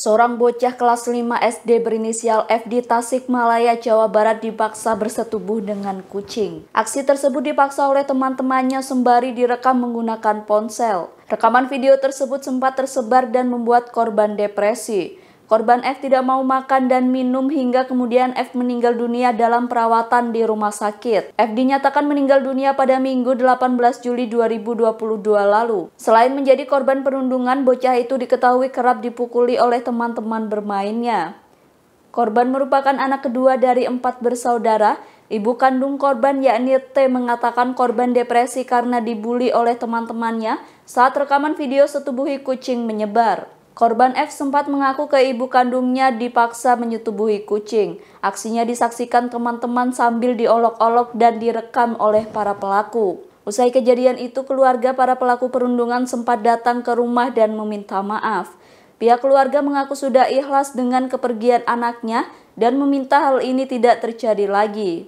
Seorang bocah kelas 5 SD berinisial F di Tasikmalaya, Jawa Barat dipaksa bersetubuh dengan kucing. Aksi tersebut dipaksa oleh teman-temannya sembari direkam menggunakan ponsel. Rekaman video tersebut sempat tersebar dan membuat korban depresi. Korban F tidak mau makan dan minum hingga kemudian F meninggal dunia dalam perawatan di rumah sakit. F dinyatakan meninggal dunia pada Minggu 18 Juli 2022 lalu. Selain menjadi korban perundungan, bocah itu diketahui kerap dipukuli oleh teman-teman bermainnya. Korban merupakan anak kedua dari 4 bersaudara. Ibu kandung korban yakni T mengatakan korban depresi karena dibully oleh teman-temannya saat rekaman video setubuhi kucing menyebar. Korban F sempat mengaku ke ibu kandungnya dipaksa menyetubuhi kucing. Aksinya disaksikan teman-teman sambil diolok-olok dan direkam oleh para pelaku. Usai kejadian itu, keluarga para pelaku perundungan sempat datang ke rumah dan meminta maaf. Pihak keluarga mengaku sudah ikhlas dengan kepergian anaknya dan meminta hal ini tidak terjadi lagi.